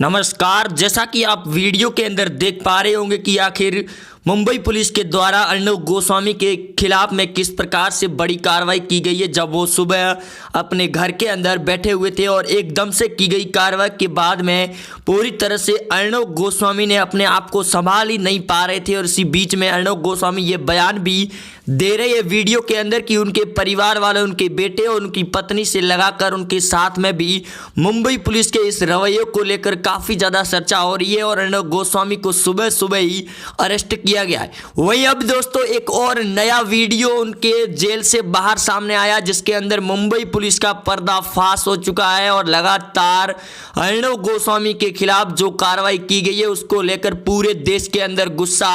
नमस्कार। जैसा कि आप वीडियो के अंदर देख पा रहे होंगे कि आखिर मुंबई पुलिस के द्वारा अर्णव गोस्वामी के खिलाफ में किस प्रकार से बड़ी कार्रवाई की गई है। जब वो सुबह अपने घर के अंदर बैठे हुए थे और एकदम से की गई कार्रवाई के बाद में पूरी तरह से अर्णव गोस्वामी ने अपने आप को संभाल ही नहीं पा रहे थे और इसी बीच में अर्णव गोस्वामी ये बयान भी दे रहे हैं वीडियो के अंदर कि उनके परिवार वाले, उनके बेटे और उनकी पत्नी से लगाकर उनके साथ में भी मुंबई पुलिस के इस रवैये को लेकर काफ़ी ज़्यादा चर्चा हो रही है और अर्णव गोस्वामी को सुबह सुबह ही अरेस्ट किया गया है। वहीं अब दोस्तों एक और नया वीडियो उनके जेल से बाहर सामने आया जिसके अंदर मुंबई पुलिस का पर्दाफाश हो चुका है और लगातार अर्णव गोस्वामी के खिलाफ जो कार्रवाई की गई है उसको लेकर पूरे देश के अंदर गुस्सा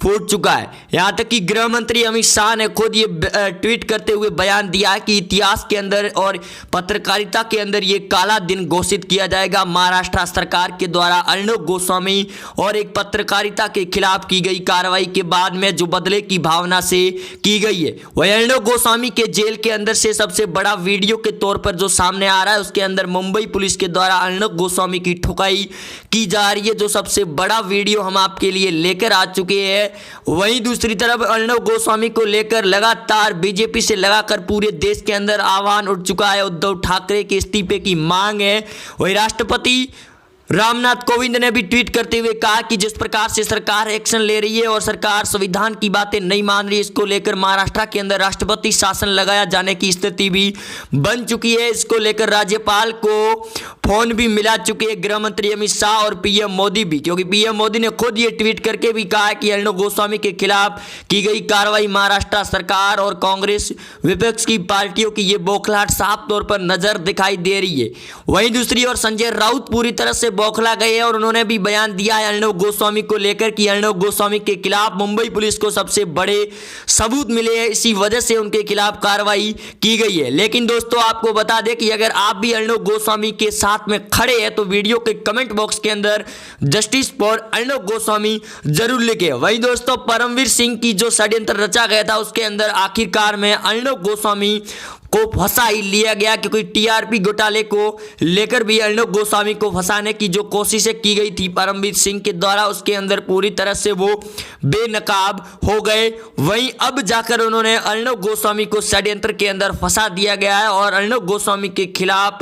फूट चुका है। यहां तक कि गृह मंत्री अमित शाह ने खुद ये ट्वीट करते हुए बयान दिया है कि इतिहास के अंदर और पत्रकारिता के अंदर ये काला दिन घोषित किया जाएगा। महाराष्ट्र सरकार के द्वारा अर्णव गोस्वामी और एक पत्रकारिता के खिलाफ की गई कार्रवाई के बाद में जो बदले की भावना से की गई है। वह अर्णव गोस्वामी के जेल के अंदर से सबसे बड़ा वीडियो के तौर पर जो सामने आ रहा है उसके अंदर मुंबई पुलिस के द्वारा अर्णव गोस्वामी की ठुकाई की जा रही है। जो सबसे बड़ा वीडियो हम आपके लिए लेकर आ चुके हैं। वहीं दूसरी तरफ अर्णव गोस्वामी को लेकर लगातार बीजेपी से लगाकर पूरे देश के अंदर आह्वान उठ चुका है। उद्धव ठाकरे के इस्तीफे की मांग है। वही राष्ट्रपति रामनाथ कोविंद ने भी ट्वीट करते हुए कहा कि जिस प्रकार से सरकार एक्शन ले रही है और सरकार संविधान की बातें नहीं मान रही है, इसको लेकर महाराष्ट्र के अंदर राष्ट्रपति शासन लगाया जाने की स्थिति भी बन चुकी है। इसको लेकर राज्यपाल को फोन भी मिला चुके हैं गृह मंत्री अमित शाह और पीएम मोदी भी, क्योंकि पीएम मोदी ने खुद ये ट्वीट करके भी कहा कि अर्णव गोस्वामी के खिलाफ की गई कार्रवाई महाराष्ट्र सरकार और कांग्रेस विपक्ष की पार्टियों की ये बौखलाहट साफ तौर पर नजर दिखाई दे रही है। वहीं दूसरी ओर संजय राउत पूरी तरह से बौखला गए और उन्होंने भी बयान दिया है अर्णव गोस्वामी को लेकर कि अर्णव गोस्वामी के खिलाफ मुंबई पुलिस को सबसे बड़े सबूत मिले हैं, इसी वजह से उनके खिलाफ कार्रवाई की गई है। लेकिन दोस्तों आपको बता दें कि अगर आप भी अर्णव गोस्वामी के साथ में खड़े हैं तो वीडियो के कमेंट बॉक्स के अंदर जस्टिस फॉर अर्णव गोस्वामी जरूर लिखे। वही दोस्तों परमवीर सिंह की जो षड्यंत्र रचा गया था उसके अंदर आखिरकार में अर्णव गोस्वामी को फंसा ही लिया गया, क्योंकि टीआरपी घोटाले को लेकर भी अर्णव गोस्वामी को फंसाने की जो कोशिशें की गई थी परमवीर सिंह के द्वारा उसके अंदर पूरी तरह से वो बेनकाब हो गए। वहीं अब जाकर उन्होंने अर्णव गोस्वामी को षड्यंत्र के अंदर फंसा दिया गया है और अर्णव गोस्वामी के खिलाफ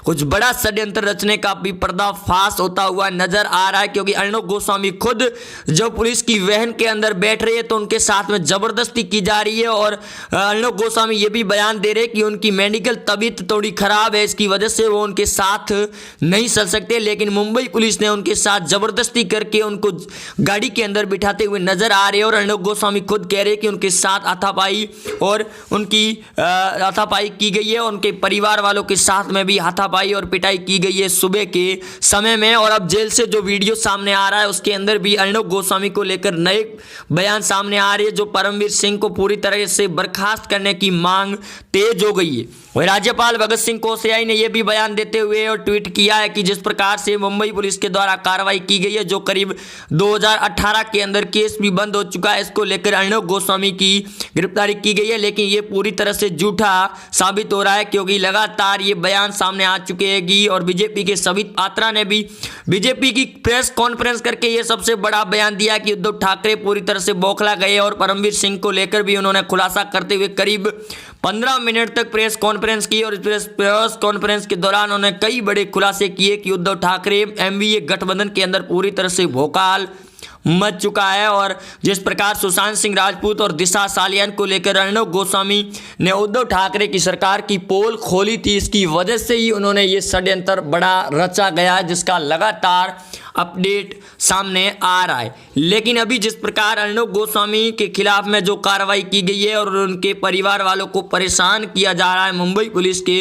कुछ बड़ा षड्यंत्र रचने का भी पर्दाफाश होता हुआ नजर आ रहा है, क्योंकि अर्णव गोस्वामी खुद जब पुलिस की वैन के अंदर बैठ रहे हैं तो उनके साथ में जबरदस्ती की जा रही है और अर्णव गोस्वामी ये भी बयान दे रहे कि उनकी मेडिकल तबीयत थोड़ी खराब है, इसकी वजह से वो उनके साथ नहीं चल सकते। लेकिन मुंबई पुलिस ने उनके साथ जबरदस्ती करके उनको गाड़ी के अंदर बिठाते हुए नजर आ रहे हैं और अर्णव गोस्वामी खुद कह रहे कि उनके साथ हाथापाई और उनकी हाथापाई की गई है। उनके परिवार वालों के साथ में भी हाथापाई और पिटाई की गई है सुबह के समय में। और अब जेल से जो वीडियो सामने आ रहा है उसके अंदर भी अर्णव गोस्वामी को लेकर नए बयान सामने आ रहे हैं, जो परमवीर सिंह को पूरी तरह से बर्खास्त करने की मांग तेज हो गई है। वही राज्यपाल भगत सिंह कोश्यारी ने यह भी बयान देते हुए और ट्वीट किया है कि जिस प्रकार से मुंबई पुलिस के द्वारा कार्रवाई की गई है, जो करीब 2018 के अंदर केस भी बंद हो चुका है, इसको लेकर अर्णव गोस्वामी की गिरफ्तारी की गई है, लेकिन ये पूरी तरह से झूठा साबित हो रहा है, क्योंकि लगातार ये बयान सामने आ चुके हैं। और बीजेपी के संबित पात्रा ने भी बीजेपी की प्रेस कॉन्फ्रेंस करके ये सबसे बड़ा बयान दिया कि उद्धव ठाकरे पूरी तरह से बौखला गए और परमवीर सिंह को लेकर भी उन्होंने खुलासा करते हुए करीब 15 मिनट तक प्रेस कॉन्फ्रेंस की और प्रेस कॉन्फ्रेंस के दौरान उन्होंने कई बड़े खुलासे किए कि उद्धव ठाकरे एमवीए गठबंधन के अंदर पूरी तरह से भोकाल मच चुका है। और जिस प्रकार सुशांत सिंह राजपूत और दिशा सालियान को लेकर अर्णव गोस्वामी ने उद्धव ठाकरे की सरकार की पोल खोली थी, इसकी वजह से ही उन्होंने ये षड्यंत्र बड़ा रचा गया है, जिसका लगातार अपडेट सामने आ रहा है। लेकिन अभी जिस प्रकार अर्णव गोस्वामी के खिलाफ में जो कार्रवाई की गई है और उनके परिवार वालों को परेशान किया जा रहा है मुंबई पुलिस के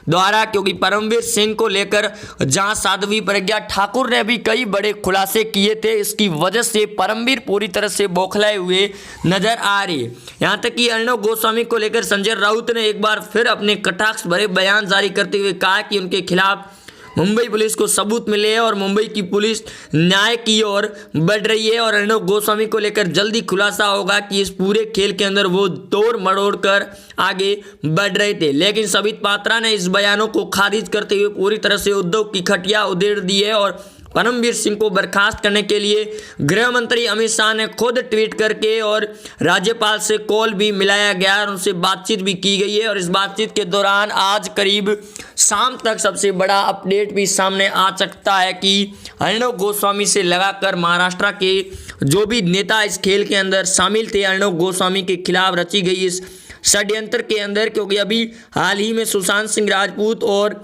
द्वारा, क्योंकि परमवीर सिंह को लेकर जहां साध्वी प्रज्ञा ठाकुर ने भी कई बड़े खुलासे किए थे, इसकी वजह से परमवीर पूरी तरह से बौखलाए हुए नजर आ रही है। यहां तक कि अर्णव गोस्वामी को लेकर संजय राउत ने एक बार फिर अपने कटाक्ष भरे बयान जारी करते हुए कहा कि उनके खिलाफ मुंबई पुलिस को सबूत मिले हैं और मुंबई की पुलिस न्याय की ओर बढ़ रही है और अर्णव गोस्वामी को लेकर जल्दी खुलासा होगा कि इस पूरे खेल के अंदर वो तोड़ मरोड़ कर आगे बढ़ रहे थे। लेकिन संबित पात्रा ने इस बयानों को खारिज करते हुए पूरी तरह से उद्धव की खटिया उधेड़ दी है और परमवीर सिंह को बर्खास्त करने के लिए गृह मंत्री अमित शाह ने खुद ट्वीट करके और राज्यपाल से कॉल भी मिलाया गया और उनसे बातचीत भी की गई है। और इस बातचीत के दौरान आज करीब शाम तक सबसे बड़ा अपडेट भी सामने आ सकता है कि अर्णव गोस्वामी से लगाकर महाराष्ट्र के जो भी नेता इस खेल के अंदर शामिल थे, अर्णव गोस्वामी के खिलाफ रची गई इस षड्यंत्र के अंदर, क्योंकि अभी हाल ही में सुशांत सिंह राजपूत और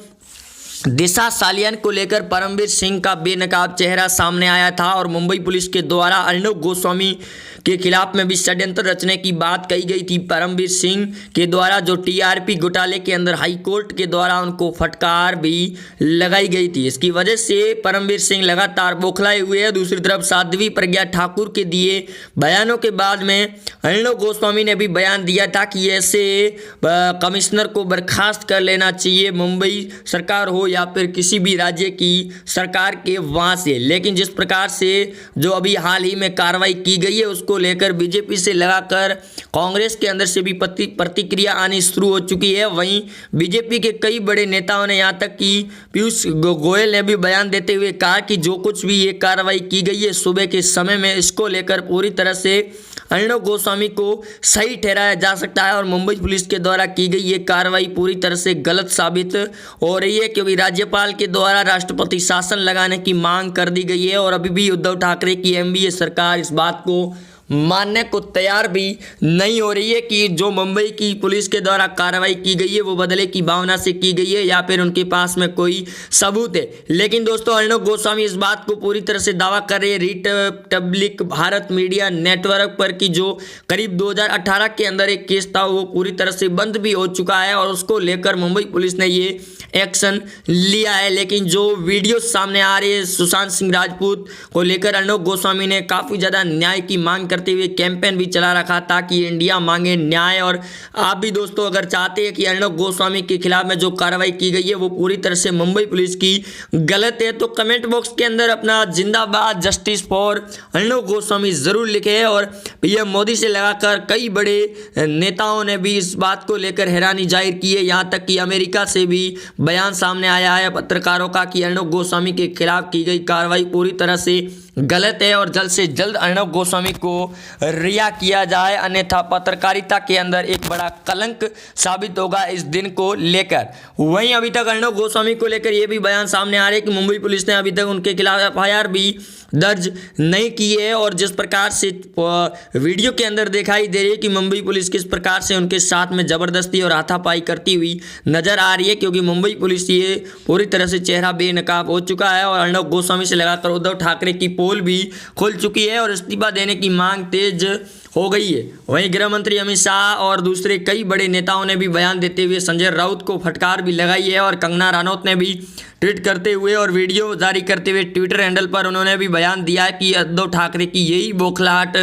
दिशा सालियान को लेकर परमवीर सिंह का बेनकाब चेहरा सामने आया था और मुंबई पुलिस के द्वारा अर्णव गोस्वामी के खिलाफ में भी षड्यंत्र रचने की बात कही गई थी। परमवीर सिंह के द्वारा जो टीआरपी घोटाले के अंदर हाई कोर्ट के द्वारा उनको फटकार भी लगाई गई थी। इसकी वजह से परमवीर सिंह लगातार बौखलाए हुए हैं। दूसरी तरफ साध्वी प्रज्ञा ठाकुर के दिए बयानों के बाद में अर्णव गोस्वामी ने भी बयान दिया था कि ऐसे कमिश्नर को बर्खास्त कर लेना चाहिए, मुंबई सरकार हो या फिर किसी भी राज्य की सरकार के वहाँ से। लेकिन जिस प्रकार से जो अभी हाल ही में कार्रवाई की गई है उसको लेकर बीजेपी से लगाकर कांग्रेस के अंदर से भी प्रतिक्रिया आनी शुरू हो चुकी है। वहीं बीजेपी के कई बड़े नेताओं ने यहाँ तक कि पीयूष गोयल ने भी बयान देते हुए कहा कि जो कुछ भी ये कार्रवाई की गई है सुबह के समय में, इसको लेकर पूरी तरह से अर्णव गोस्वामी को सही ठहराया जा सकता है और मुंबई पुलिस के द्वारा की गई ये कार्रवाई पूरी तरह से गलत साबित हो रही है, क्योंकि राज्यपाल के द्वारा राष्ट्रपति शासन लगाने की मांग कर दी गई है और अभी भी उद्धव ठाकरे की एनडीए सरकार इस बात को मानने को तैयार भी नहीं हो रही है कि जो मुंबई की पुलिस के द्वारा कार्रवाई की गई है वो बदले की भावना से की गई है या फिर उनके पास में कोई सबूत है। लेकिन दोस्तों अर्णव गोस्वामी इस बात को पूरी तरह से दावा कर रहे हैं रिपब्लिक भारत मीडिया नेटवर्क पर कि जो करीब 2018 के अंदर एक केस था वो पूरी तरह से बंद भी हो चुका है और उसको लेकर मुंबई पुलिस ने ये एक्शन लिया है। लेकिन जो वीडियो सामने आ रही है सुशांत सिंह राजपूत को लेकर अर्णव गोस्वामी ने काफ़ी ज़्यादा न्याय की मांग करते हुए कैंपेन भी चला रखा था कि इंडिया मांगे न्याय। और आप भी दोस्तों अगर चाहते हैं कि अर्णव गोस्वामी के खिलाफ में जो कार्रवाई की गई है वो पूरी तरह से मुंबई पुलिस की गलत है तो कमेंट बॉक्स के अंदर अपना जिंदाबाद जस्टिस फॉर अर्णव गोस्वामी जरूर लिखे। और पीएम मोदी से लगाकर कई बड़े नेताओं ने भी इस बात को लेकर हैरानी जाहिर की है, यहाँ तक कि अमेरिका से भी बयान सामने आया है पत्रकारों का कि अर्णव गोस्वामी के खिलाफ की गई कार्रवाई पूरी तरह से गलत है और जल्द से जल्द अर्णव गोस्वामी को रिहा किया जाए, अन्यथा पत्रकारिता के अंदर एक बड़ा कलंक साबित होगा इस दिन को लेकर। वहीं अभी तक अर्णव गोस्वामी को लेकर यह भी बयान सामने आ रहे हैं कि मुंबई पुलिस ने अभी तक उनके खिलाफ एफआईआर भी दर्ज नहीं की है और जिस प्रकार से वीडियो के अंदर दिखाई दे रही है कि मुंबई पुलिस किस प्रकार से उनके साथ में ज़बरदस्ती और हाथापाई करती हुई नजर आ रही है, क्योंकि मुंबई पुलिस ये पूरी तरह से चेहरा बेनकाब हो चुका है और अर्णव गोस्वामी से लगाकर उद्धव ठाकरे की पोल भी खुल चुकी है और इस्तीफा देने की मांग तेज हो गई है। वहीं गृह मंत्री अमित शाह और दूसरे कई बड़े नेताओं ने भी बयान देते हुए संजय राउत को फटकार भी लगाई है और कंगना रनौत ने भी ट्वीट करते हुए और वीडियो जारी करते हुए ट्विटर हैंडल पर उन्होंने भी बयान दिया है कि उद्धव ठाकरे की यही बौखलाहट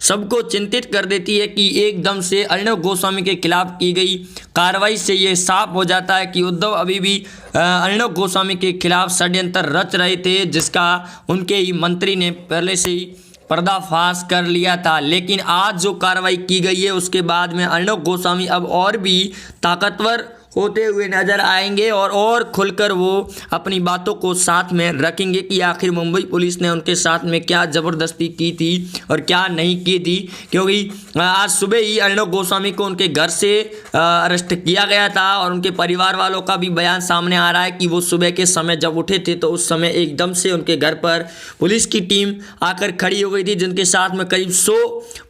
सबको चिंतित कर देती है कि एकदम से अर्णव गोस्वामी के खिलाफ की गई कार्रवाई से ये साफ हो जाता है कि उद्धव अभी भी अर्णव गोस्वामी के खिलाफ षड्यंत्र रच रहे थे, जिसका उनके ही मंत्री ने पहले से ही पर्दाफाश कर लिया था। लेकिन आज जो कार्रवाई की गई है उसके बाद में अर्णव गोस्वामी अब और भी ताकतवर होते हुए नजर आएंगे और खुलकर वो अपनी बातों को साथ में रखेंगे कि आखिर मुंबई पुलिस ने उनके साथ में क्या ज़बरदस्ती की थी और क्या नहीं की थी, क्योंकि आज सुबह ही अर्णव गोस्वामी को उनके घर से अरेस्ट किया गया था और उनके परिवार वालों का भी बयान सामने आ रहा है कि वो सुबह के समय जब उठे थे तो उस समय एकदम से उनके घर पर पुलिस की टीम आकर खड़ी हो गई थी, जिनके साथ में करीब 100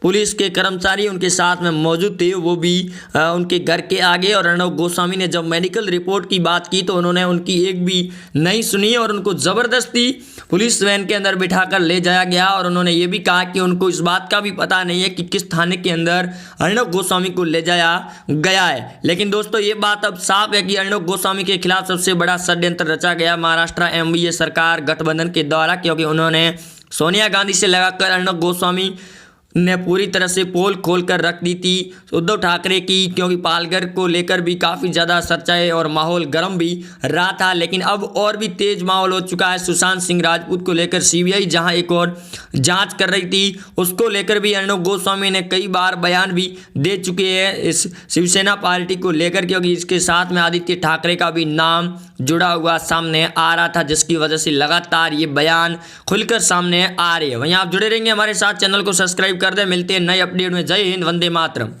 पुलिस के कर्मचारी उनके साथ में मौजूद थे, वो भी उनके घर के आगे। और अर्णव गोस्वामी ने जब मेडिकल रिपोर्ट की बात की तो उन्होंने उनकी एक भी नहीं सुनी और उनको ज़बरदस्ती पुलिस वैन के अंदर बिठाकर ले जाया गया और उन्होंने ये भी कहा कि उनको इस बात का भी पता नहीं है कि किस थाने के अंदर अर्णव गोस्वामी को ले जाया गया है। लेकिन दोस्तों ये बात अब साफ है कि अर्णव गोस्वामी के खिलाफ सबसे बड़ा षड्यंत्र रचा गया महाराष्ट्र एनडीए सरकार गठबंधन के द्वारा, क्योंकि उन्होंने सोनिया गांधी से लगाकर अर्णव गोस्वामी ने पूरी तरह से पोल खोलकर रख दी थी उद्धव ठाकरे की, क्योंकि पालघर को लेकर भी काफ़ी ज़्यादा चर्चाएं और माहौल गर्म भी रहा था। लेकिन अब और भी तेज माहौल हो चुका है सुशांत सिंह राजपूत को लेकर। सीबीआई जहां एक और जांच कर रही थी, उसको लेकर भी अर्णव गोस्वामी ने कई बार बयान भी दे चुके हैं इस शिवसेना पार्टी को लेकर, क्योंकि इसके साथ में आदित्य ठाकरे का भी नाम जुड़ा हुआ सामने आ रहा था, जिसकी वजह से लगातार ये बयान खुलकर सामने आ रहे हैं। वहीं आप जुड़े रहेंगे हमारे साथ, चैनल को सब्सक्राइब कर दें। मिलते हैं नए अपडेट में। जय हिंद, वंदे मातरम।